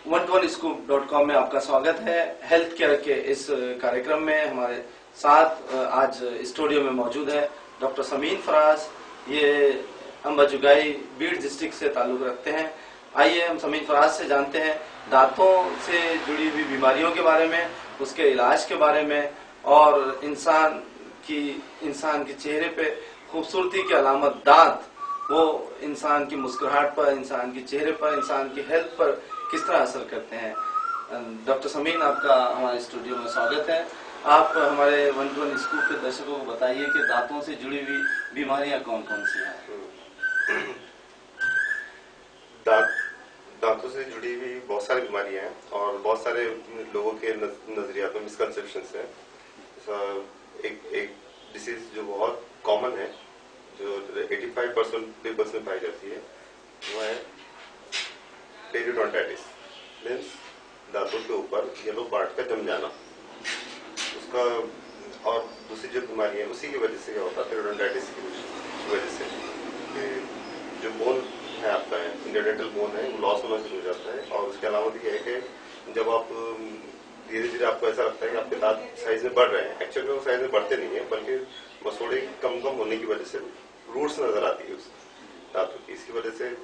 121scoop.com में आपका स्वागत है। हेल्थ केयर के इस कार्यक्रम में हमारे साथ आज स्टूडियो में मौजूद है डॉक्टर समीन फराज। ये अंबाजुगाई बीड़ डिस्ट्रिक्ट से ताल्लुक रखते हैं। आइए हम समीन फराज से जानते हैं दांतों से जुड़ी हुई बीमारियों के बारे में, उसके इलाज के बारे में और इंसान के चेहरे पे खूबसूरती की अलामत दांत, वो इंसान की मुस्कुराहट पर, इंसान के चेहरे पर, इंसान की हेल्थ पर किस तरह असर करते हैं। डॉक्टर समीन, आपका हमारे स्टूडियो में स्वागत है। आप हमारे 121 स्कूप के दर्शकों को बताइए कि दांतों से जुड़ी हुई बीमारियां कौन कौन सी हैं। दांतों से जुड़ी हुई बहुत सारी बीमारियां हैं और बहुत सारे लोगों के नजरियात में मिसकंसेप्शंस हैं। एक डिसीज जो बहुत कॉमन है, जो 85% पीपल्स में पाई जाती है, वो है पेरियोडोंटाइटिस। मीन्स दांतों के ऊपर येलो पार्ट का जम जाना। उसका और दूसरी जो बीमारी है उसी की वजह से क्या होता है, पेरियोडोंटाइटिस की वजह से जो बोन है आपका इंटरडेंटल बोन है, वो लॉस होना शुरू हो जाता है। और उसके अलावा ये है कि जब आप धीरे धीरे आपको ऐसा लगता है कि आपके दांत साइज में बढ़ रहे हैं, एक्चुअली वो साइज में बढ़ते नहीं है, बल्कि मसोड़े कम होने की वजह से रूट्स नजर आती है उस दांतों की। इसकी वजह से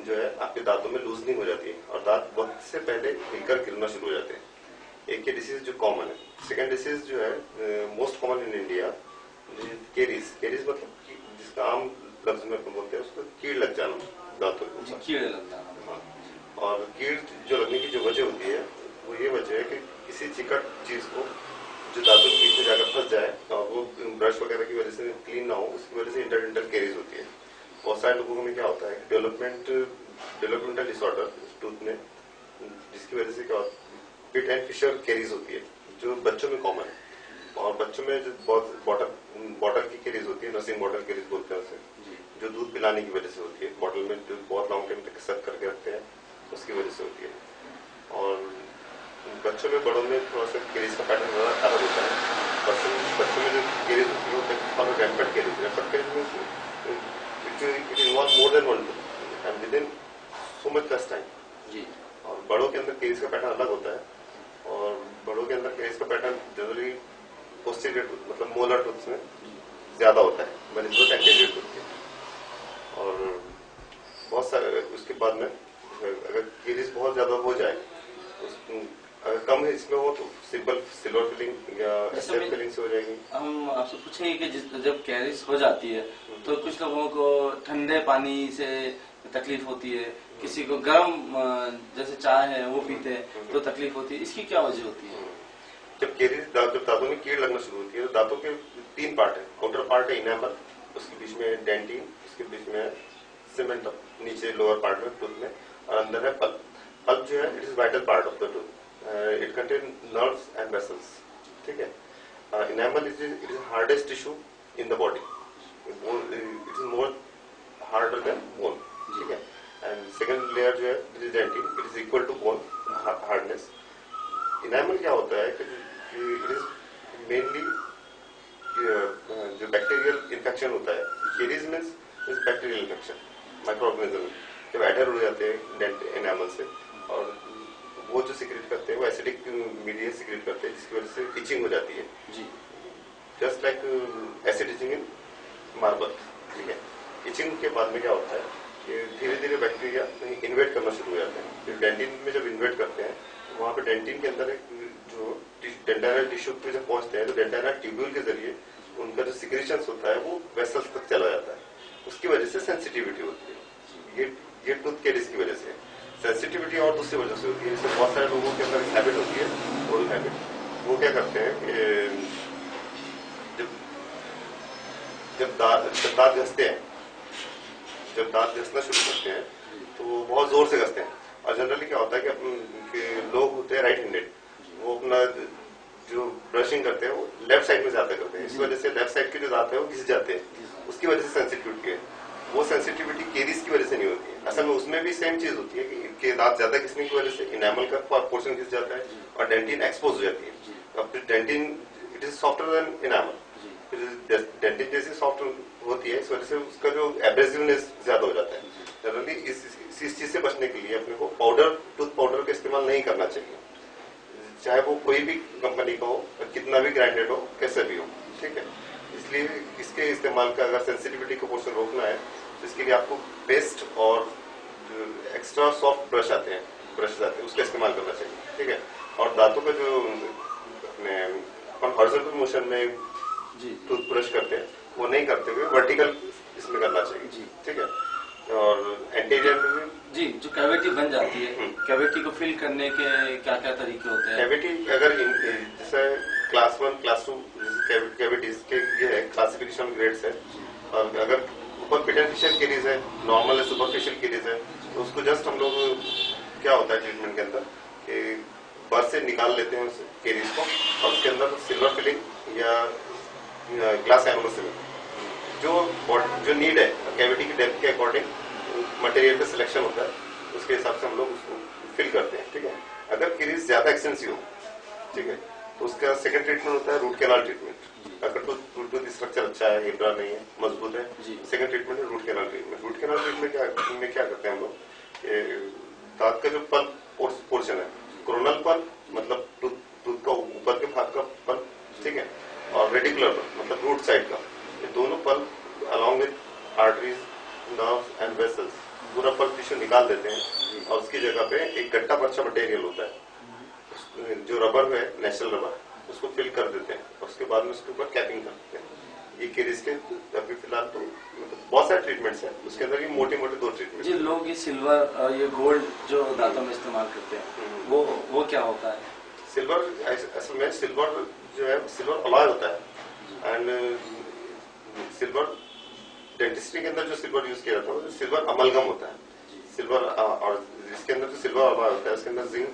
जो है आपके दांतों में लूजनिंग हो जाती है और दांत वक्त से पहले हिलकर गिरना शुरू हो जाते हैं। एक ये डिसीज जो कॉमन है। सेकेंड डिसीज जो है most common in India, caries मतलब जिसका आम लफ्ज में अपन बोलते हैं उसको कीड़ लग जाना दांतों के ऊपर। कीड़े लग जाना। हाँ, और कीड़ जो लगने की जो वजह होती है वो ये वजह है कि किसी चिकट चीज को जो दांतों के बीच में जाकर फंस जाए और वो ब्रश वगैरह की वजह से क्लीन ना हो, उसकी वजह से इंटरडेंटल केरीज होती है। बहुत सारे लोगों में क्या होता है, डेवलपमेंटल डिसऑर्डर टूथ में, जिसकी वजह से क्या होता है, पिट एंड फिशर केरीज होती है, जो बच्चों में कॉमन है। और बच्चों में जो बहुत बॉटल की केरीज होती है, नर्सिंग बॉटल केरीज बोलते हैं उसे, जो दूध पिलाने की वजह से होती है। बॉटल में जो बहुत लॉन्ग टाइम तक सक करके रखते हैं, उसकी वजह से होती है। और बच्चों में, बड़ों में थोड़ा सा केरीज का पैटर्न ज्यादा अलग होता है। बच्चों में जो केरीज होती है वो रैम्पेंट केरीज में it involves more than one tooth and within so much less time। जी। और बड़ों के अंदर केरीज का पैटर्न अलग होता है और बड़ों के अंदर केरीज का पैटर्न जनरली पोस्टीरियर टूथ मतलब मोलर टूथ में ज्यादा होता है बनिस्बत एंटीरियर टूथ के। और बहुत सारे उसके बाद में अगर केरीज बहुत ज्यादा हो जाए, अगर कम है इसमें हो तो सिल्वर फिलिंग या एसएफ फिलिंग से हो जाएगी। हम आपसे पूछेंगे कि जब कैरिज हो जाती है तो कुछ लोगों को ठंडे पानी से तकलीफ होती है, किसी को गर्म जैसे चाय है वो पीते हैं तो तकलीफ होती है, इसकी क्या वजह होती है? जब दांतों में कीड़ लगना शुरू होती है तो दांतों के 3 पार्ट है। आउटर पार्ट है इनेमल, उसके बीच में डेंटिन, उसके बीच में सीमेंट नीचे लोअर पार्ट में टूथ में, और अंदर है पल्प। पल्प जो है it is vital part of the tooth. It contains nerves and vessels। ठीक है। Enamel is hardest tissue in the body। It is more harder than bone। ठीक है। And second layer जो है it is dentin, it is equal to bone hardness। Enamel क्या होता है कि it is mainly जो बैक्टीरियल इन्फेक्शन होता है। Caries means bacterial infection, microorganism जब एडर हो जाते हैं एनामल से, और वो जो सिक्रेट करते हैं वो एसिडिक मीडिया सिक्रेट करते हैं, जिसकी वजह से इचिंग हो जाती है। जी। जस्ट लाइक एसिड इचिंग इन मार्बल। ठीक है। इचिंग के बाद में क्या होता है कि धीरे धीरे बैक्टीरिया इन्वेट करना शुरू हो जाते हैं। फिर डेंटिन में जब इन्वेट करते हैं तो वहां पे डेंटिन के अंदर एक जो डेंटाइनल टिश्यू पे जब पहुंचते हैं तो डेंटाइनल ट्यूब्यूल के जरिए उनका जो सिक्रेशन होता है वो वेसल्स तक चला जाता है। उसकी वजह से सेंसिटिविटी होती है। ये टूथ केरीज की वजह से सेंसिटिविटी और दूसरी वजह से होती है। जैसे बहुत सारे लोगों के अंदर हैबिट होती है, ओरल हैबिट। वो क्या करते हैं कि जब दांत घसते हैं, जब दांत घसना शुरू करते हैं तो बहुत जोर से घसते हैं। और जनरली क्या होता है कि लोग होते हैं राइट हैंडेड, वो अपना जो ब्रशिंग करते हैं वो लेफ्ट साइड में ज्यादा करते हैं। इस वजह से लेफ्ट साइड के जो दांत है वो घिस जाते हैं, उसकी वजह से सेंसिटिविटी है। वो सेंसिटिविटी केरीज की वजह से नहीं होती है। असल में उसमें भी सेम चीज होती है कि इनके दांत ज्यादा घिसने की वजह से इनेमल का पोर्शन घिस जाता है और डेंटिन एक्सपोज हो जाती है। अब dentin it is softer than enamel, dentin जैसी सॉफ्ट होती है, इस वजह से उसका जो एब्रेसिवनेस ज्यादा हो जाता है। जनरली इस चीज से बचने के लिए अपने को टूथ पाउडर का इस्तेमाल नहीं करना चाहिए, चाहे वो कोई भी कंपनी का हो, कितना भी ब्रांडेड हो, कैसे भी हो, ठीक है। इसलिए इसके इस्तेमाल का अगर सेंसिटिविटी को पोर्शन रोकना है तो इसके लिए आपको पेस्ट और एक्स्ट्रा सॉफ्ट ब्रश आते हैं, उसका इस्तेमाल करना चाहिए, ठीक है। और दांतों का जो अपने अपन हॉरिजॉन्टल मोशन में टूथब्रश करते हैं वो नहीं करते हुए वर्टिकल इसमें करना चाहिए, ठीक है। और एंटीरियर में भी जी, जो कैविटी बन जाती है, कैविटी को फिल करने के क्या क्या तरीके होते हैं? कैविटी अगर जैसे क्लास 1, क्लास 2 कैविटीज के ये है क्लासिफिकेशन ग्रेड्स है, और अगर सुपरफिशियल केरीज है, नॉर्मल है, सुपरफिशियल केरीज है, तो उसको जस्ट हम लोग क्या होता है ट्रीटमेंट के अंदर कि बर्स से निकाल लेते हैं उस केरीज को और उसके अंदर सिल्वर फिलिंग या ग्लास एनोमस जो नीड है कैविटी की डेप्थ के अकॉर्डिंग मटेरियल का सिलेक्शन होता है, उसके हिसाब से हम लोग उसको फिल करते हैं, ठीक है। अगर केरीज ज्यादा एक्सटेंसिव हो, ठीक है, तो उसका सेकंड ट्रीटमेंट होता है रूट कैनाल ट्रीटमेंट। अगर टूथ स्ट्रक्चर अच्छा है, हिब्रा नहीं है, मजबूत है, सेकंड ट्रीटमेंट है root canal treatment. Root canal treatment क्या करते हैं हम लोग, दांत का जो पल्प पोर्शन है, कोरोनल पल्प मतलब टूथ का ऊपर के भाग का पल्प, ठीक है, और रेडिकुलर पल्प मतलब रूट साइड का, ये दोनों pulp along with arteries, nerves and vessels पूरा पल्प टिश्यू निकाल देते हैं और उसकी जगह पे एक गट्टा पर्चा मटेरियल होता है जो रबर है, नेचुरल रबर, उसको फिल कर देते हैं और उसके बाद में उसके ऊपर कैपिंग कर देते हैं। ये केरीज के अभी फिलहाल तो मतलब बहुत सारे ट्रीटमेंट्स हैं, उसके अंदर ये मोटे मोटे 2 ट्रीटमेंट। जी, लोग ये सिल्वर और ये गोल्ड जो दांतों में इस्तेमाल करते हैं वो क्या होता है? सिल्वर असल में सिल्वर जो है सिल्वर अलॉय होता है, एंड सिल्वर डेंटिस्ट्री के अंदर जो सिल्वर यूज किया जाता है वो सिल्वर अमलगम होता है। सिल्वर और इसके अंदर जो सिल्वर अलॉय होता है उसके अंदर जिंक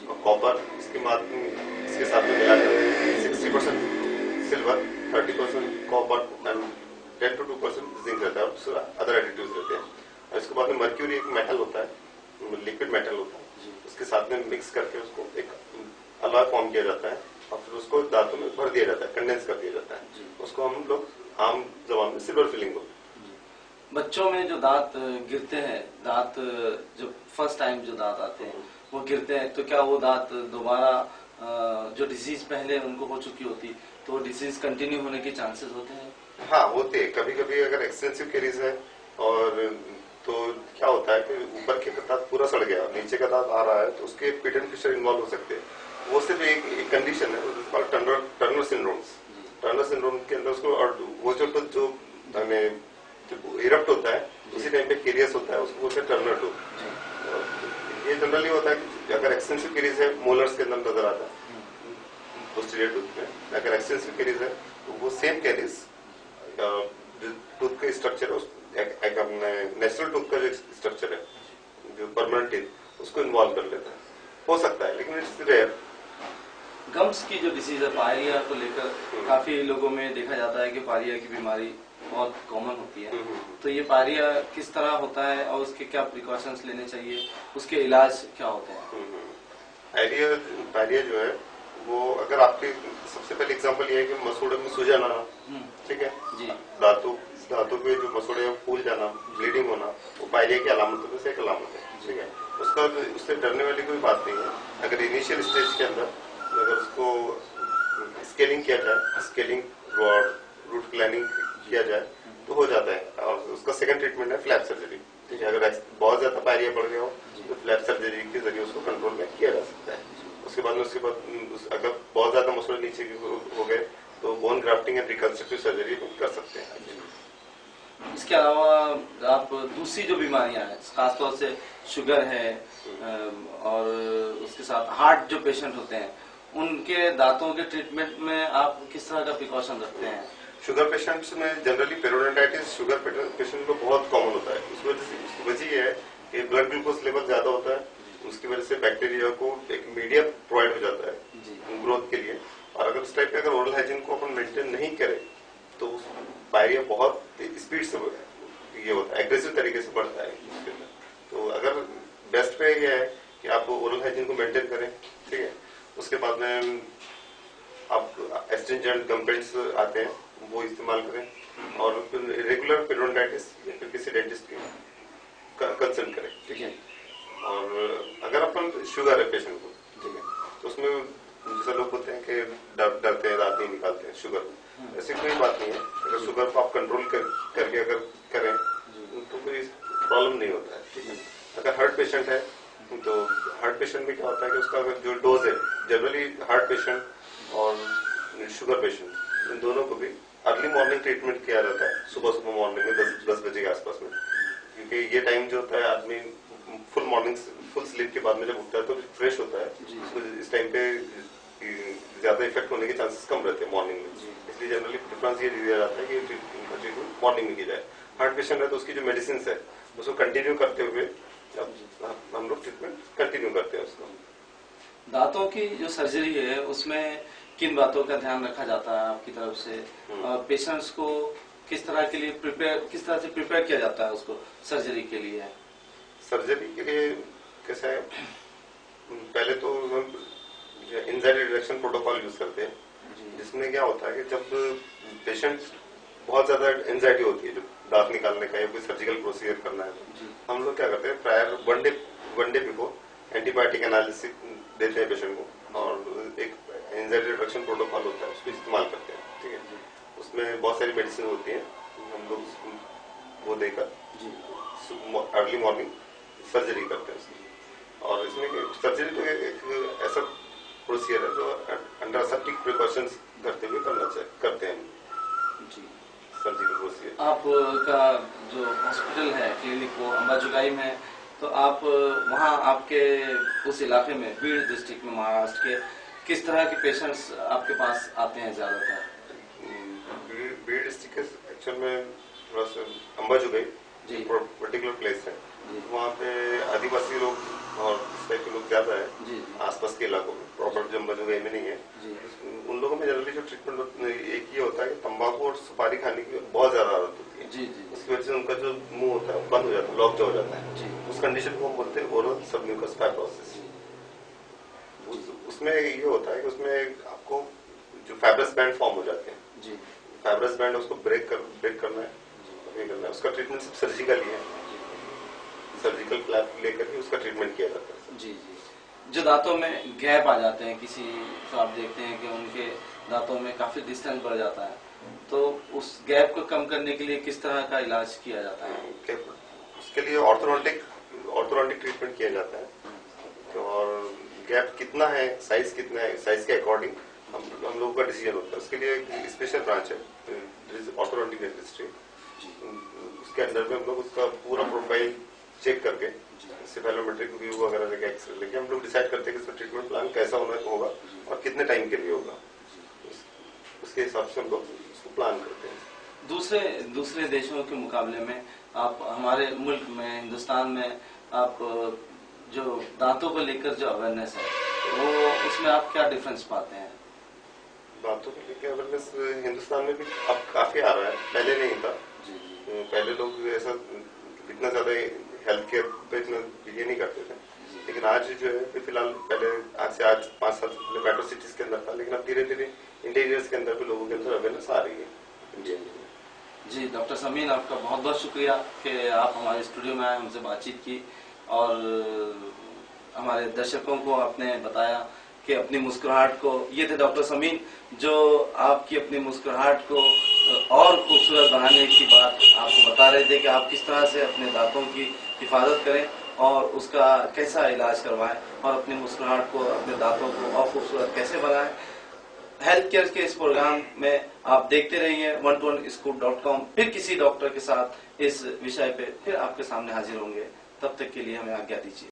और कॉपर इसके साथ में मिलाकर 60% silver, 30% copper and 10 to 2% zinc रहता है, अदर एडिटिव्स रहते हैं। और इसके बाद में मर्क्यूरी एक मेटल होता है, लिक्विड मेटल होता है, उसके साथ में मिक्स करके उसको एक अलॉय फॉर्म किया जाता है और फिर उसको दांतों में भर दिया जाता है, कंडेंस कर दिया जाता है, उसको हम लोग आम जबान में सिल्वर फिलिंग बोलते हैं। बच्चों में जो दांत गिरते हैं, दांत जो फर्स्ट टाइम जो दांत आते हैं वो गिरते हैं, तो क्या वो दांत दोबारा जो डिजीज पहले उनको हो चुकी होती तो वो डिजीज कंटिन्यू होने के चांसेस होते हैं? हाँ, होते हैं। कभी कभी अगर एक्सटेंसिव केरीज है और तो क्या होता है कि ऊपर के दांत पूरा सड़ गया, नीचे का दांत आ रहा है, तो उसके पिट एंड फिशर इन्वॉल्व हो सकते हैं। वो सिर्फ एक कंडीशन है, टर्नर सिंड्रोम्स। टर्नर सिंड्रोम के अंदर उसको और वो जो इरप्ट होता है उसी टाइम पे केरियस होता है, उसको बोलते हैं टर्नर टूथ। ये जनरली होता है कि अगर एक्सटेंसिव केरीज है मोलर्स के अंदर नजर आता है पोस्टीरियर टूथ में, अगर एक्सटेंसिव केरीज है तो वो सेम केरीज टूथ का स्ट्रक्चर है, नेचुरल टूथ का जो स्ट्रक्चर है जो परमानेंट टीथ उसको इन्वॉल्व कर लेता है, हो सकता है, लेकिन इट्स रेयर। गम्स की जो डिसीज है पायरिया को लेकर काफी लोगों में देखा जाता है कि पायरिया की बीमारी बहुत कॉमन होती है, तो ये पायरिया किस तरह होता है और उसके क्या प्रिकॉशंस लेने चाहिए, उसके इलाज क्या होते हैं? पायरिया जो है वो अगर आपके सबसे पहले एग्जांपल ये है कि मसूड़े में सूजन आना, ठीक है जी, दांतों पे जो मसूड़े फूल जाना, ब्लीडिंग होना, वो पायरिया की अलामतों में से एक अलामत है, ठीक है। उससे डरने वाली कोई बात नहीं है। अगर इनिशियल स्टेज के अंदर अगर उसको स्केलिंग किया जाए, स्केलिंग रूट प्लानिंग किया जाए तो हो जाता है। और उसका सेकंड ट्रीटमेंट है फ्लैप सर्जरी, ठीक है। अगर बहुत ज्यादा पायरिया बढ़ गया हो तो फ्लैप सर्जरी के जरिए उसको कंट्रोल में किया जा सकता है। उसके बाद अगर बहुत ज्यादा मसूड़े नीचे हो गए तो bone grafting and reconstructive surgery कर सकते हैं। इसके अलावा आप दूसरी जो बीमारियां हैं, खासतौर से शुगर है और उसके साथ हार्ट जो पेशेंट होते हैं, उनके दांतों के ट्रीटमेंट में आप किस तरह का प्रिकॉशन रखते हैं? शुगर पेशेंट्स में जनरली पेरोडेंटाइटिस शुगर पेशेंट में बहुत कॉमन होता है। उसकी वजह यह है कि ब्लड ग्लूकोज लेवल ज्यादा होता है, उसकी वजह से बैक्टीरिया को एक मीडिया प्रोवाइड हो जाता है ग्रोथ के लिए। और अगर उस टाइप के अगर ओरल हाइजीन को अपन मेंटेन नहीं करें तो पायरिया बहुत स्पीड से ये होता है, एग्रेसिव तरीके से बढ़ता है उसके अंदर। तो अगर बेस्ट पे ये है कि आप ओरल हाइजीन को मेंटेन करें, ठीक है। उसके बाद में आप एस्ट्रिंजेंट गम पेंट्स आते हैं वो इस्तेमाल करें और रेगुलर पेरोडेंटाइटिस या फिर किसी डेंटिस्ट की कंसल्ट करें, ठीक है। और अगर अपन शुगर है पेशेंट को, ठीक है, तो उसमें जैसे लोग होते हैं कि डरते हैं, दांत नहीं निकालते हैं शुगर, ऐसी कोई बात नहीं है। अगर शुगर को आप कंट्रोल करके अगर करें तो कोई प्रॉब्लम नहीं होता है, ठीक है। अगर हार्ट पेशेंट है तो हार्ट पेशेंट में क्या होता है कि उसका अगर जो डोज है, जनरली हार्ट पेशेंट और शुगर पेशेंट इन दोनों को भी अर्ली मॉर्निंग ट्रीटमेंट किया जाता है, सुबह मॉर्निंग में 10 बजे के आसपास में, क्योंकि ये टाइम जो होता है आदमी फुल स्लीप के बाद में जब उठता है तो फ्रेश होता है, तो इस टाइम पे ज्यादा इफेक्ट होने के चांसेस कम रहते हैं मॉर्निंग में, इसलिए जनरली प्रेफरेंस ये दिया जाता है कि ट्रीटमेंट मॉर्निंग में की जाए। हार्ट पेशेंट है तो उसकी जो मेडिसिन है उसको कंटिन्यू करते हुए हम लोग ट्रीटमेंट कंटिन्यू करते हैं उसको। दांतों की जो सर्जरी है उसमें किन बातों का ध्यान रखा जाता है आपकी तरफ से, और पेशेंट्स को किस तरह से प्रिपेयर किया जाता है उसको सर्जरी के लिए? सर्जरी के लिए कैसा है, पहले तो हम एंजाइटी रिडक्शन प्रोटोकॉल यूज करते हैं, जिसमें क्या होता है कि जब पेशेंट बहुत ज्यादा एंजाइटी होती है, जब दांत निकालने का या कोई सर्जिकल प्रोसीजर करना है, तो हम लोग क्या करते हैं prior one day before antibiotic analysis देते हैं पेशेंट को, और एक एंजाइटी रिडक्शन प्रोटोकॉल होता है उसको इस्तेमाल करते हैं, ठीक है। उसमें बहुत सारी मेडिसिन होती है, हम लोग वो देकर अर्ली मॉर्निंग सर्जरी करते हैं उसकी। और इसमें सर्जरी तो एक ऐसा प्रोसीजर है जो अंडर सेप्टिक प्रिकॉशंस करते हुए करते हैं जी सर्जिकल प्रोसीजर। आपका जो हॉस्पिटल है, क्लिनिक वो अंबाजुगाई में, तो आप वहाँ आपके उस इलाके में बीड़ डिस्ट्रिक्ट में महाराष्ट्र के किस तरह के पेशेंट्स आपके पास आते हैं ज्यादातर? बीड़ डिस्ट्रिक्ट एक्चुअल में थोड़ा सा अंबाजुगाई पर्टिकुलर प्लेस है, वहाँ पे आदिवासी लोग और इस टाइप के लोग ज्यादा है आसपास के इलाकों में, प्रॉपर जो अंबाजुगाई में नहीं है। उन लोगों में जनरली जो ट्रीटमेंट एक ये होता है कि तंबाकू और सुपारी खाने की बहुत ज्यादा आदत होती है, उसकी वजह से उनका जो मुंह होता है बंद हो जाता है, लॉक हो जाता है, उस कंडीशन को हम बोलते हैं ओरल सबम्यूकस फाइब्रोसिस। उसमें ये होता है कि उसमें आपको जो फाइब्रस बैंड फॉर्म हो जाते हैं, फाइब्रस बैंड उसको ब्रेक करना है, उसका ट्रीटमेंट सिर्फ सर्जिकल ही है, सर्जिकल फ्लैप लेकर ही उसका ट्रीटमेंट किया जाता है। जी। जो दांतों में गैप आ जाते हैं किसी, तो आप देखते हैं कि उनके दांतों में काफी डिस्टेंस बढ़ जाता है, तो उस गैप को कम करने के लिए किस तरह का इलाज किया जाता है? उसके लिए ऑर्थोडोंटिक ट्रीटमेंट किया जाता है, और गैप कितना है, साइज कितना है, साइज के अकॉर्डिंग हम लोगों का डिसीजन होता है। उसके लिए एक स्पेशल ब्रांच है ऑर्थोडोंटिक डेंटिस्ट्री, उसके अंदर में हम लोग उसका पूरा प्रोफाइल चेक करके सेफेलोमेट्रिक व्यू वगैरह लेके एक्सरे लेके हम लोग डिसाइड करते हैं कि इसका ट्रीटमेंट प्लान कैसा होगा और कितने टाइम के लिए होगा, उसके हिसाब से हम लोग उसको प्लान करते हैं। दूसरे देशों के मुकाबले में आप हमारे मुल्क में, हिंदुस्तान में, आप जो दांतों को लेकर जो अवेयरनेस है वो उसमें आप क्या डिफरेंस पाते हैं? दांतों को लेकर अवेयरनेस हिंदुस्तान में भी अब काफी आ रहा है, पहले नहीं था। पहले लोग ऐसा इतना ज्यादा हेल्थ केयर पे इतना ये नहीं करते थे, लेकिन आज जो है फिलहाल पहले आज 5 साल पहले मेट्रो सिटीज के अंदर था, लेकिन अब धीरे धीरे इंटीरियर्स के अंदर भी लोगों के अंदर अवेयरनेस आ रही है इंडिया में। जी डॉक्टर समीन, आपका बहुत बहुत शुक्रिया कि आप हमारे स्टूडियो में आए, हमसे बातचीत की और हमारे दर्शकों को आपने बताया कि अपनी मुस्कुराहट को, ये थे डॉक्टर समीन जो आपकी अपनी मुस्कुराहट को और खूबसूरत बनाने की बात आपको बता रहे थे कि आप किस तरह से अपने दांतों की हिफाजत करें और उसका कैसा इलाज करवाएं और अपनी मुस्कुराहट को, अपने दांतों को और खूबसूरत कैसे बनाएं। हेल्थ केयर के इस प्रोग्राम में आप देखते रहिए one-to-one-scoop.com। फिर किसी डॉक्टर के साथ इस विषय पे फिर आपके सामने हाजिर होंगे, तब तक के लिए हमें आज्ञा दीजिए।